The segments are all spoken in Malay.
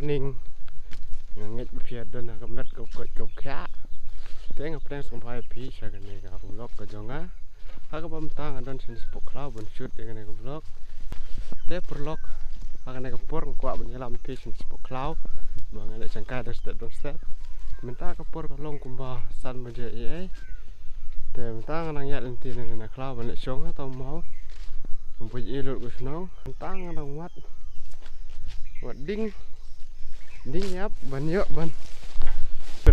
morning ngait bia dan kamet kau kya teng apa yang sampai pi saya kena kau vlog ke jonga aku pemtang dan sini sepuklau ben shoot yang kena vlog te perlog aku kena kepor kuat menyelam pi sini sepuklau bang ada cangkai dan step minta kepor kalong kumba san menjadi ai te minta nang ya lenti nang klau ben song atau mau mempunyai ilut kusnong minta nang wat ding ding yap ban yuk ban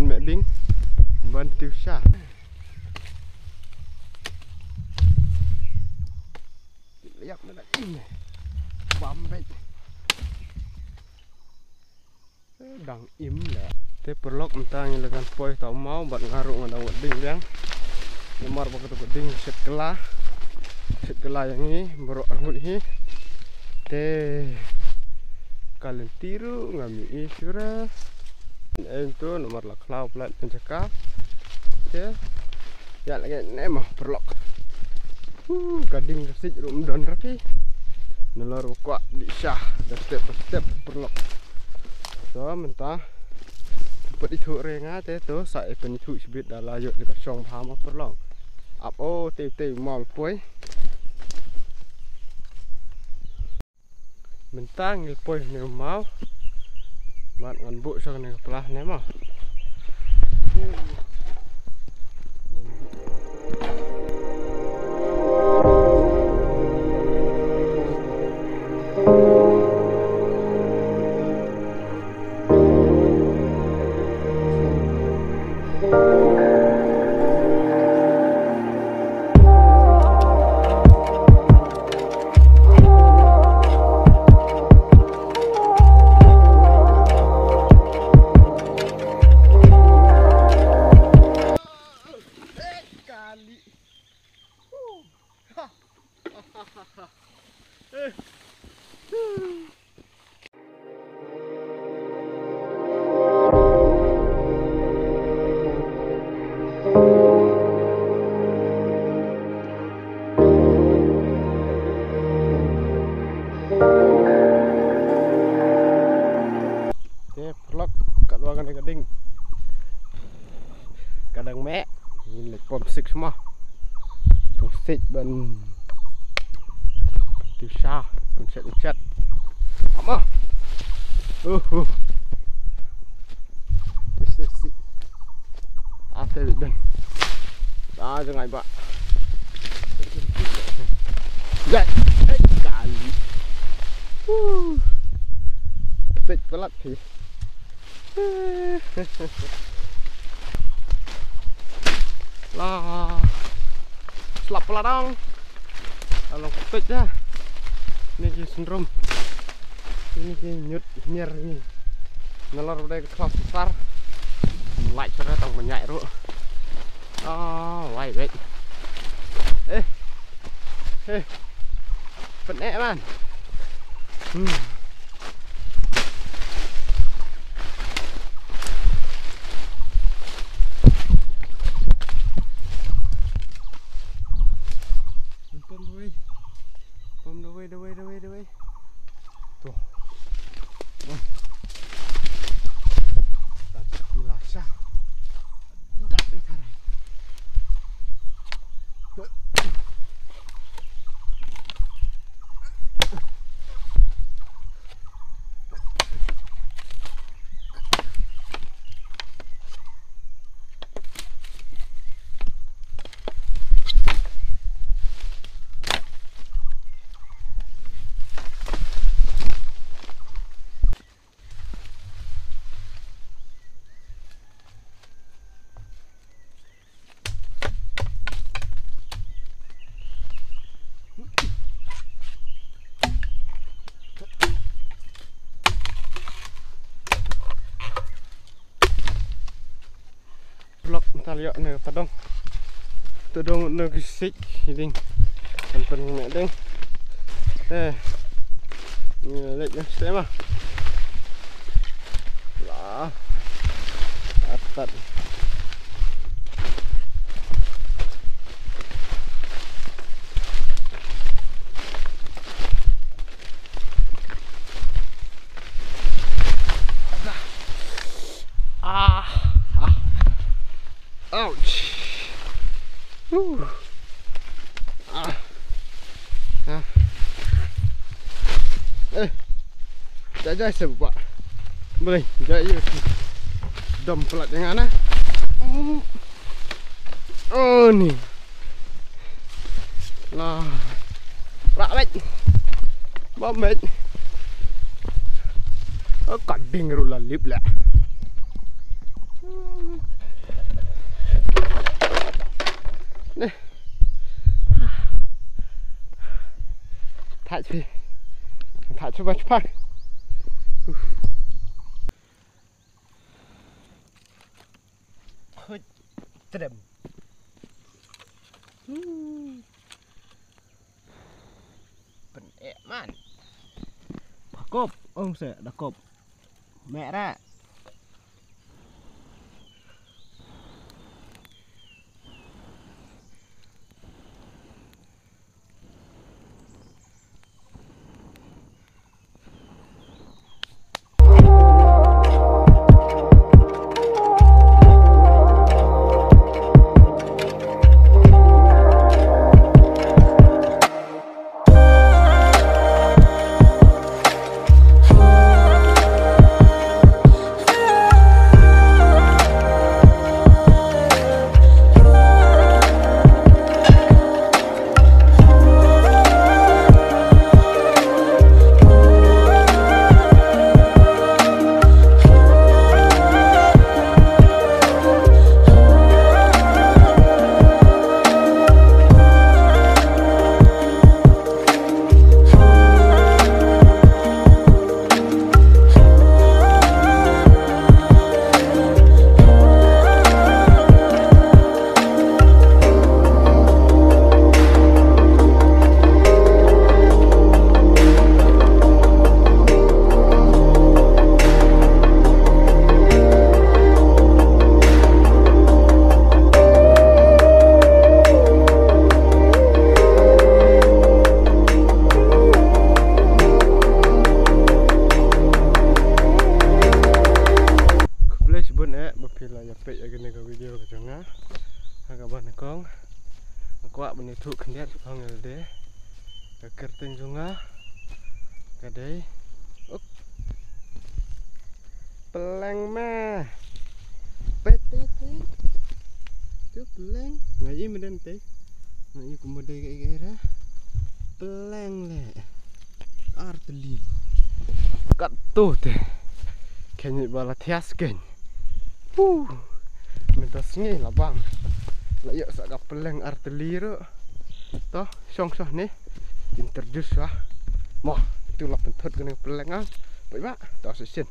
mẹ ding ban tiêu xa lihat nó ini bám bét đang im lẹ thế perlok mentang yang legan poi tau mau buat ngaruh ngadang ding yang nomor begitu ding set kelah yang ini berok rambut ini teh kalian tiru ngami isura itu nomor lah klau plat mencekap ya ya lagi nemah perlok gading kesik rum don rapi nelor kuat di syah step perlok so mentah cepet itu rengat itu saya penyu sebit dah layuk dekat song paham perlok apo teh mal poi mentang ilpoi ni mau mat ngan bu sang ni pelah ni mah kadang mẹ ini pom sik semua tu sik ban tu sa tu chat apa this is sik after dan jangan pak ya kali sik pelat sih lah selap pula dong kalau kepit ya ini sindrom ini nyut nyer ini ngelor udah kelas besar like sudah tong banyak ru wait penek man the way tuh tak biasa tak bicara ta lihat nih tadong nagisik hiding pen mẹ ding ini lihat ya saya mah lah atat Jajah sebab boleh jaya dom pelat dengan ah. Oh ni lah rak bet bom bet kading ru lalip lah nih tak coba cepat Trem. Penek man. Bakop, ông sẽ đặt cộp. Mẹ ra. Kuat menutup kendiat panggil deh kerting sungai kadai peleng mah pet tu peleng ngaji meden teh ngaji kumodai kayak peleng le arteli kat tu teh kayaknya bala tias ken minta sengi lah bang lah yuk sak peleng arteli ro toh song nih introduce lah moh itulah pentut kena peleng ah baik pak toh sesin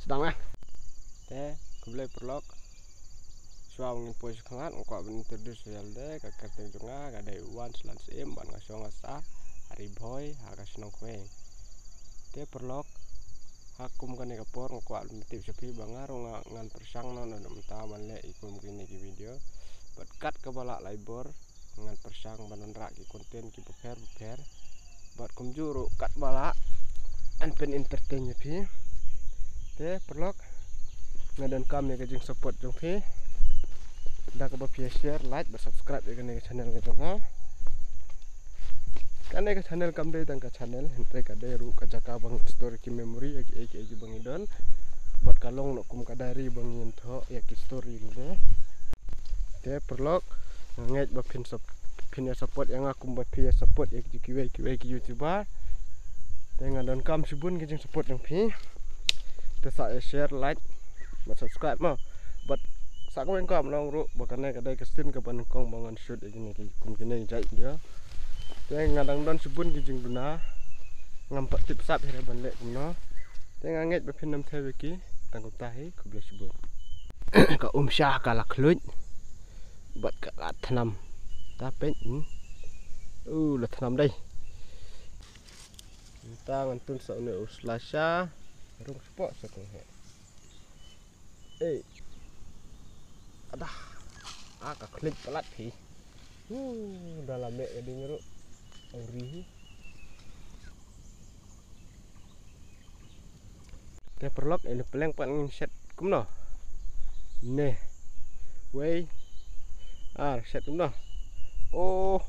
sedang ah teh kembali perlok suam ngin pos kangat ngkok introduce yal deh ka kerteng junga kadai uan selan sim ban ngasong asa hari boy haga senong kweng teh perlok hakum kan kapor ngkok mitip sepi bangar ngan persang non mentah manle ikum kini ki video kat kepala labor dengan persang banonrak ki konten ki beker buat kumjuru kat bala anpen entertain pi te perlok ngadan kami ke jing support jong pi dah ke bapia share like subscribe ke channel ke jong ha kan ke channel kam dei tang ke channel hentai ka dei ru ka jaka bang story ki memory ki bang idon buat kalong nok kum kadari bang yento ya ki story le te perlok ngej bapin support yang aku bapia support ya ki YouTuber dengan dan kam subun ki support yang pi te sa share like subscribe mau but sa ko engkam long ru bakane kadai kesin ke banengkong bangan shoot ini ki kum kene jai dia te ngadang don subun ki jing guna ngampak tip sap here banlek kumno te ngej bapin nam thewe ki tangkum tahi kubla subun ka syah kala khluj buat ke tanam tapi lah tanam đây ta ngantun sợ nữa selasa rung spot satu ada ka klik pelat pi dalam mek di ngeruk auri ke perlok ini peleng paling set kumno neh wey set kumno oh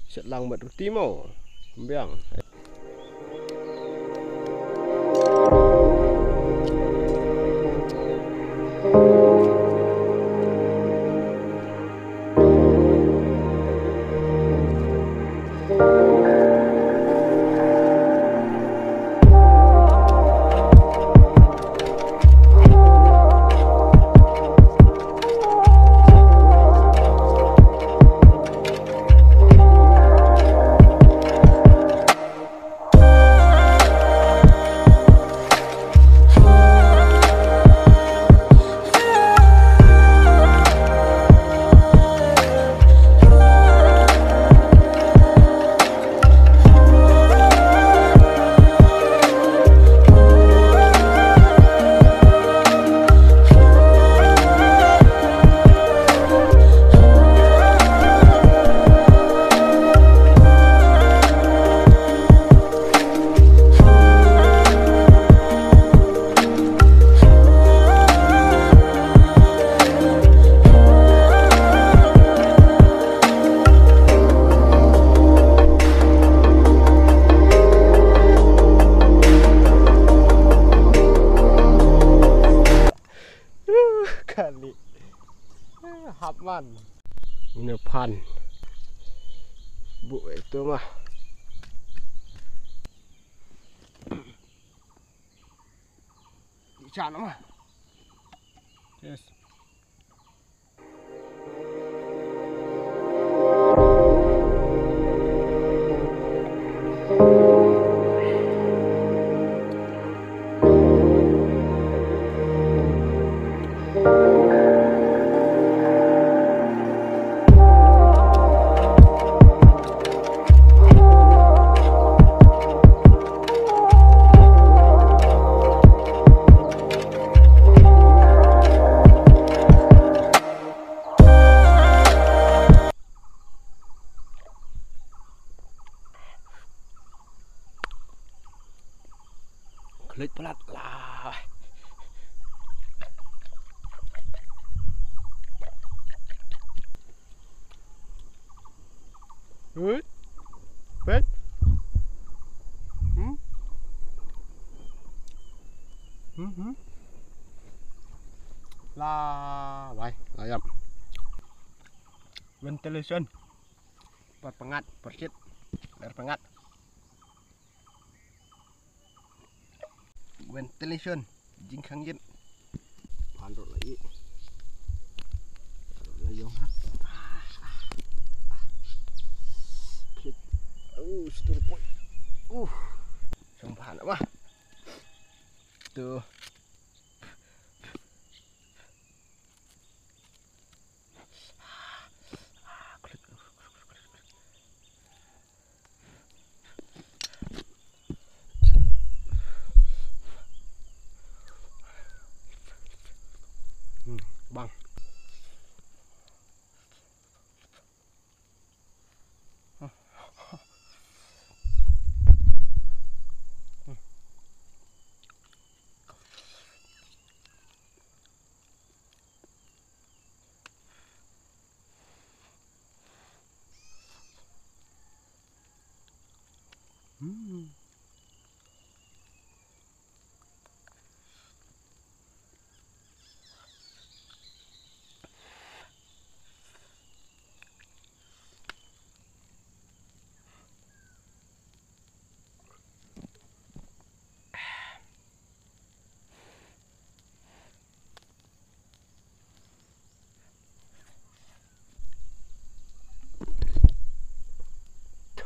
set lang mat ruti mau biang Ini pan. Bu itu mah. Di sana mah. Yes. Klik pelat lah. Hei, bet. Lah, baik, ayam. Ventilation. Berpengat, persit, berpengat. Ventilation, jing khang yin. Pandot lagi. Pandot lagi ha. Klik. Setur poy. Sumpah apa? Tuh. Bang.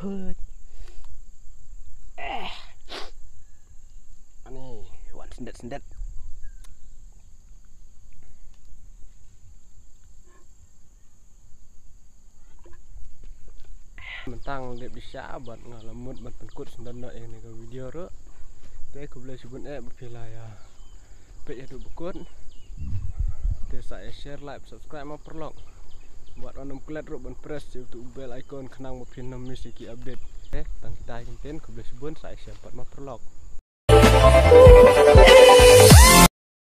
Good. Ani, wan sendet-sendet. Mentang dia bisa buat ngalamut buat pengkut sendet yang ni ke video tu. Tapi aku boleh sebut berpila ya. Pek ya tu bekut. Saya share, like, subscribe mau perlok. Buat orang kulit ruk ban press untuk bell icon kenang mapin misi ki update. Tang kita ingin aku boleh sebut saya share buat mau perlok.